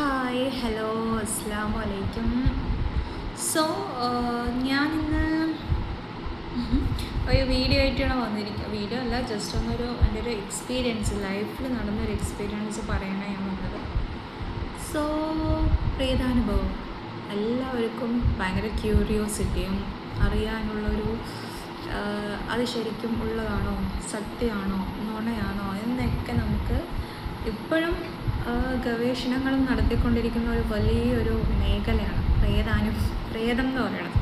Hi hello അസ്സാം വലൈക്കും. So ഞാനിന്ന് ഒരു വീഡിയോ ആയിട്ടാണ് വന്നിരിക്കുക. വീഡിയോ അല്ല, ജസ്റ്റ് എൻ്റെ ഒരു എക്സ്പീരിയൻസ്, ലൈഫിൽ നടന്നൊരു എക്സ്പീരിയൻസ് പറയാനാണ് ഞാൻ വന്നത്. സോ പ്രേതാനുഭവം എല്ലാവർക്കും ഭയങ്കര ക്യൂരിയോസിറ്റിയും അറിയാനുള്ളൊരു അത് ശരിക്കും ഉള്ളതാണോ, സത്യമാണോ, നുണയാണോ എന്നൊക്കെ നമുക്ക് ഇപ്പോഴും ഗവേഷണങ്ങളും നടത്തിക്കൊണ്ടിരിക്കുന്ന ഒരു വലിയൊരു മേഖലയാണ് പ്രേതം എന്ന് പറയുന്നത്.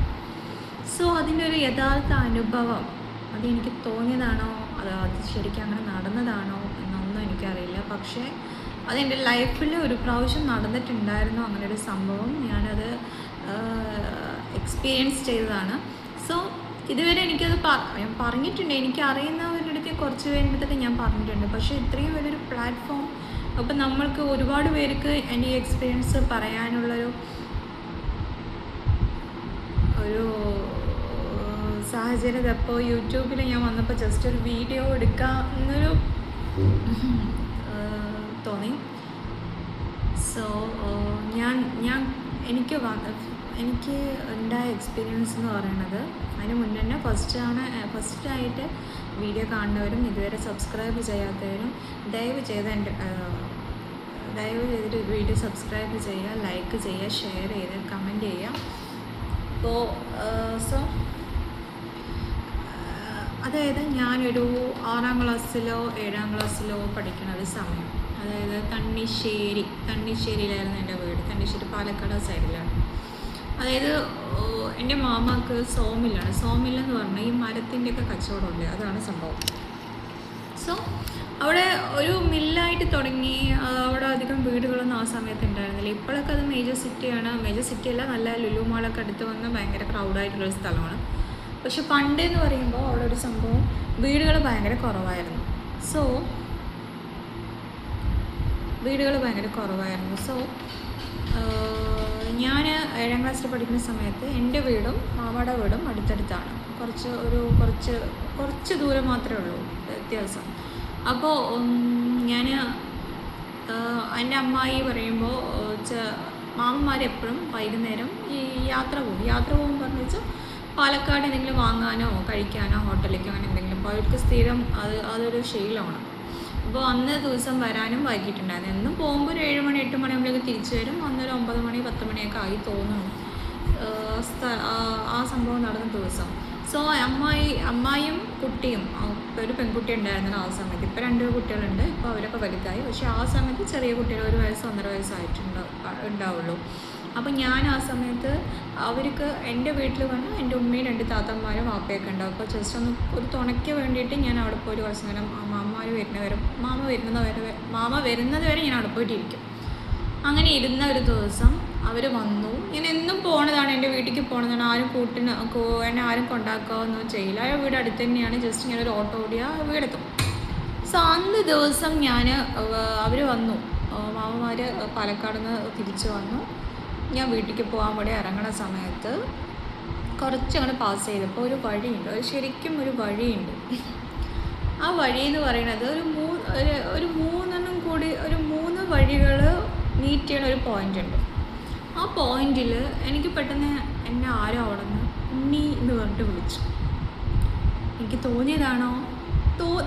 സോ അതിൻ്റെ ഒരു യഥാർത്ഥ അനുഭവം അതെനിക്ക് തോന്നിയതാണോ അത് ശരിക്കും അങ്ങനെ നടന്നതാണോ എന്നൊന്നും എനിക്കറിയില്ല. പക്ഷേ അതെൻ്റെ ലൈഫിൽ ഒരു പ്രാവശ്യം നടന്നിട്ടുണ്ടായിരുന്നു അങ്ങനെ ഒരു സംഭവം. ഞാനത് എക്സ്പീരിയൻസ് ചെയ്തതാണ്. സോ ഇതുവരെ എനിക്കത് ഞാൻ പറഞ്ഞിട്ടുണ്ട്, എനിക്ക് അറിയുന്നവരുടെ അടുത്ത് കുറച്ച് പേരുടെ അടുത്തൊക്കെ ഞാൻ പറഞ്ഞിട്ടുണ്ട്. പക്ഷേ ഇത്രയും വലിയൊരു പ്ലാറ്റ്ഫോം, അപ്പം നമ്മൾക്ക് ഒരുപാട് പേർക്ക് എൻ്റെ ഈ എക്സ്പീരിയൻസ് പറയാനുള്ളൊരു സാഹചര്യം അപ്പോൾ യൂട്യൂബിൽ ഞാൻ വന്നപ്പോൾ ജസ്റ്റ് ഒരു വീഡിയോ എടുക്കാം എന്നൊരു തോന്നി. സോ എനിക്ക് ഉണ്ടായ എക്സ്പീരിയൻസ് എന്ന് പറയുന്നത്, അതിന് മുന്നേ തന്നെ ഫസ്റ്റായിട്ട് വീഡിയോ കാണുന്നവരും ഇതുവരെ സബ്സ്ക്രൈബ് ചെയ്യാത്തവരും ദയവ് ചെയ്തിട്ട് വീഡിയോ സബ്സ്ക്രൈബ് ചെയ്യുക, ലൈക്ക് ചെയ്യുക, ഷെയർ ചെയ്ത് കമൻറ്റ് ചെയ്യുക. അപ്പോൾ അതായത് ഞാനൊരു 6ാം ക്ലാസ്സിലോ 7ാം ക്ലാസ്സിലോ പഠിക്കുന്ന ഒരു സമയം, അതായത് തണ്ണിശ്ശേരിയിലായിരുന്നു എൻ്റെ വീട്. തണ്ണിശ്ശേരി പാലക്കാട് സൈഡിലാണ്. അതായത് എൻ്റെ മാമാക്ക് സോമില്ലെന്ന് പറഞ്ഞാൽ ഈ മരത്തിൻ്റെയൊക്കെ കച്ചവടമില്ലേ, അതാണ് സംഭവം. സോ അവിടെ ഒരു മില്ലായിട്ട് തുടങ്ങി. അവിടെ അധികം വീടുകളൊന്നും ആ സമയത്ത് ഉണ്ടായിരുന്നില്ല. ഇപ്പോഴൊക്കെ അത് മേജർ സിറ്റിയല്ല, നല്ല ലുലു മാളൊക്കെ അടുത്ത് വന്ന് ഭയങ്കര ക്രൗഡായിട്ടുള്ളൊരു സ്ഥലമാണ്. പക്ഷെ പണ്ടെന്ന് പറയുമ്പോൾ അവിടെ ഒരു സംഭവം, വീടുകൾ ഭയങ്കര കുറവായിരുന്നു. സോ ഞാൻ 7ാം ക്ലാസ്സിൽ പഠിക്കുന്ന സമയത്ത് എൻ്റെ വീടും മാമാടെ വീടും അടുത്തടുത്താണ്. കുറച്ച് ദൂരം മാത്രമേ ഉള്ളൂ വ്യത്യാസം. അപ്പോൾ എൻ്റെ അമ്മായി പറയുമ്പോൾ മാമന്മാരെപ്പോഴും വൈകുന്നേരം ഈ യാത്ര പോകും പറഞ്ഞു വെച്ചാൽ പാലക്കാട് എന്തെങ്കിലും വാങ്ങാനോ കഴിക്കാനോ ഹോട്ടലിലേക്കോ അങ്ങനെ എന്തെങ്കിലും അവർക്ക് സ്ഥിരം അതൊരു ശീലമാണ്. അപ്പോൾ അന്ന് ദിവസം വരാനും വൈകിട്ടുണ്ടായിരുന്നു. എന്നും പോകുമ്പോൾ ഒരു 7 മണി 8 മണിയാകുമ്പോഴേക്ക് തിരിച്ചു വരും. അന്നൊരു 9 മണി 10 മണിയൊക്കെ ആയി തോന്നുന്നു ആ സംഭവം നടന്ന ദിവസം. സോ അമ്മായിയും കുട്ടിയും, ഒരു പെൺകുട്ടി ഉണ്ടായിരുന്നു ആ സമയത്ത്. ഇപ്പോൾ 2 കുട്ടികളുണ്ട്. ഇപ്പോൾ അവരൊക്കെ വലുതായി. പക്ഷേ ആ സമയത്ത് ചെറിയ കുട്ടികൾ 1 വയസ്സ് 1.5 വയസ്സായിട്ടുണ്ടാവുള്ളൂ. അപ്പോൾ ഞാൻ ആ സമയത്ത് അവർക്ക് എൻ്റെ വീട്ടിൽ വന്ന് എൻ്റെ ഉമ്മയും 2 താത്തന്മാരും വാപ്പയൊക്കെ ഉണ്ടാവും. അപ്പോൾ ജസ്റ്റ് ഒരു തുണയ്ക്ക് വേണ്ടിയിട്ട് ഞാൻ അവിടെ പോയി കുറച്ച് നേരം മാമ വരുന്നത് വരെ ഞാൻ അവിടെ പോയിട്ടിരിക്കും. അങ്ങനെ ഇരുന്ന ഒരു ദിവസം അവർ വന്നു. ഞാൻ എന്നും പോണതാണ്, എൻ്റെ വീട്ടിലേക്ക് പോണതാണ്. എന്നെ ആരും കൊണ്ടാക്കുകയൊന്നും ചെയ്യില്ല. ആ വീട് അടുത്ത് തന്നെയാണ്. ജസ്റ്റ് ഇങ്ങനെ ഒരു ഓട്ടോ ഓടിയാൽ വീടെത്തും. സോ അന്ന് ദിവസം അവർ വന്നു, മാമന്മാർ പാലക്കാട് നിന്ന് തിരിച്ചു വന്നു. ഞാൻ വീട്ടിലേക്ക് പോകാൻ വേണ്ടി ഇറങ്ങുന്ന സമയത്ത് കുറച്ചങ്ങനെ പാസ് ചെയ്തപ്പോൾ ഒരു വഴിയുണ്ട്, ശരിക്കും ഒരു വഴിയുണ്ട്. ആ വഴി എന്ന് പറയുന്നത് ഒരു 3 വഴികൾ മീറ്റ് ചെയ്യുന്ന ഒരു പോയിൻ്റ് ഉണ്ട്. ആ പോയിന്റിൽ എനിക്ക് പെട്ടെന്ന് എന്നെ ആരോ അവിടെ നിന്ന് ഉണ്ണി എന്ന് പറഞ്ഞിട്ട് വിളിച്ചു. എനിക്ക് തോന്നിയതാണോ,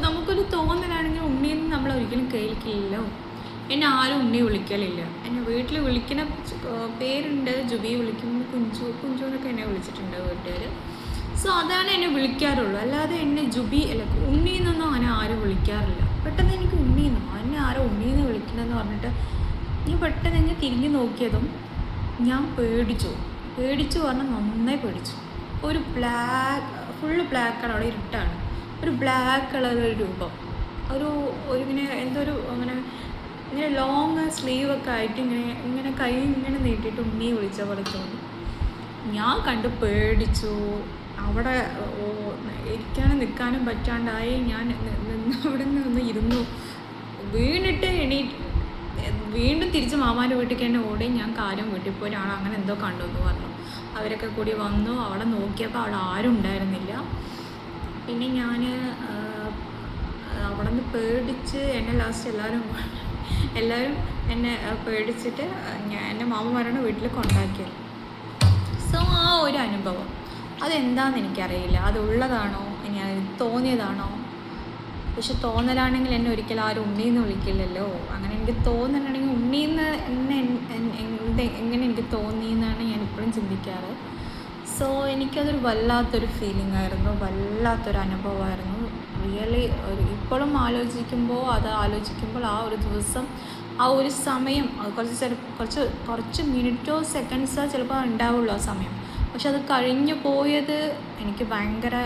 നമുക്കൊരു തോന്നലാണെങ്കിൽ ഉണ്ണിയെന്ന് നമ്മൾ ഒരിക്കലും കേൾക്കില്ലല്ലോ. എന്നെ ആരും ഉണ്ണി വിളിക്കലില്ല. എന്നെ വീട്ടിൽ വിളിക്കുന്ന പേരുണ്ട്, ജുബി വിളിക്കും, കുഞ്ചു എന്നൊക്കെ എന്നെ വിളിച്ചിട്ടുണ്ട് വീട്ടുകാർ. സോ അതാണ് എന്നെ വിളിക്കാറുള്ളൂ. അല്ലാതെ എന്നെ ഉണ്ണി എന്നൊന്നും അങ്ങനെ ആരും വിളിക്കാറില്ല. പെട്ടെന്ന് എനിക്ക് ഉണ്ണിന്നോ, എന്നെ ആരോ ഉണ്ണീന്ന് വിളിക്കണമെന്ന് പറഞ്ഞിട്ട് ഞാൻ പെട്ടെന്ന് ഇങ്ങനെ തിരിഞ്ഞു നോക്കിയതും ഞാൻ പേടിച്ചു പറഞ്ഞാൽ നന്നായി പേടിച്ചു. ഒരു ഫുള്ള് ബ്ലാക്കാണ്, അവിടെ ഇരുട്ടാണ്. ഒരു ബ്ലാക്ക് കളർ ഒരു രൂപം, ഇങ്ങനെ ഇങ്ങനെ ലോങ് സ്ലീവൊക്കെ ആയിട്ട് ഇങ്ങനെ കൈ ഇങ്ങനെ നീട്ടിയിട്ട് ഉണ്ണി വിളിച്ച പോലെ തോന്നി. ഞാൻ കണ്ട് പേടിച്ചു. അവിടെ ഇരിക്കാനും നിൽക്കാനും പറ്റാണ്ടായി. ഞാൻ അവിടെ നിന്ന് ഇരുന്നു. വീണ്ടും തിരിച്ച് മാമാൻ്റെ വീട്ടിലേക്ക് തന്നെ ഓടി. ഞാൻ കാര്യം വീട്ടിൽ പോയി അങ്ങനെ എന്തോ കണ്ടു എന്ന് പറഞ്ഞു. അവരൊക്കെ കൂടി വന്നു. അവിടെ നോക്കിയപ്പോൾ അവിടെ ആരും ഉണ്ടായിരുന്നില്ല. പിന്നെ ഞാൻ അവിടെ നിന്ന് പേടിച്ച് എന്നെ ലാസ്റ്റ് എല്ലാവരും എല്ലാവരും എന്നെ പേടിച്ചിട്ട് എൻ്റെ മാമന്മാരാണ് വീട്ടിൽ കൊണ്ടാക്കിയത്. സോ ആ ഒരു അനുഭവം അതെന്താണെന്ന് എനിക്കറിയില്ല, അതുള്ളതാണോ ഇനി അത് തോന്നിയതാണോ. പക്ഷെ തോന്നലാണെങ്കിൽ എന്നെ ഒരിക്കലും ആരും ഉണ്ണീന്ന് വിളിക്കില്ലല്ലോ. അങ്ങനെ എനിക്ക് തോന്നലുണ്ടെങ്കിൽ ഉണ്ണീന്ന് എങ്ങനെ എനിക്ക് തോന്നിയെന്നാണ് ഞാൻ ഇപ്പോഴും ചിന്തിക്കാറ്. സോ എനിക്കതൊരു വല്ലാത്തൊരു ഫീലിംഗ് ആയിരുന്നു, വല്ലാത്തൊരു അനുഭവമായിരുന്നു റിയലി. ഇപ്പോഴും ആലോചിക്കുമ്പോൾ ആ ഒരു ദിവസം, ആ ഒരു സമയം, കുറച്ച് മിനിറ്റോ സെക്കൻഡ്സോ ചിലപ്പോൾ ഉണ്ടാവുള്ളൂ ആ സമയം. പക്ഷെ അത് കഴിഞ്ഞു പോയത് എനിക്ക് ഭയങ്കര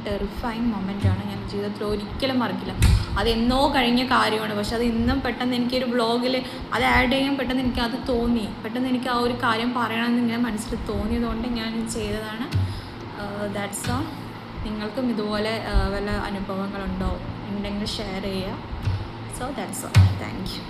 ടെറിഫൈങ് മൊമെൻ്റാണ്. ഞാൻ ജീവിതത്തിൽ ഒരിക്കലും മറക്കില്ല. അതെന്നോ കഴിഞ്ഞ കാര്യമാണ്, പക്ഷെ അത് ഇന്നും പെട്ടെന്ന് എനിക്കൊരു വ്ളോഗിൽ അത് ആഡ് ചെയ്യാൻ പെട്ടെന്ന് എനിക്കത് തോന്നി. പെട്ടെന്ന് എനിക്ക് ആ ഒരു കാര്യം പറയണമെന്ന് ഇങ്ങനെ മനസ്സിൽ തോന്നിയതുകൊണ്ട് ഞാൻ ചെയ്തതാണ്. That's all. നിങ്ങൾക്കും ഇതുപോലെ വല്ല അനുഭവങ്ങളുണ്ടോ ഉണ്ടെങ്കിൽ ഷെയർ ചെയ്യുക. So that's all. Thank you.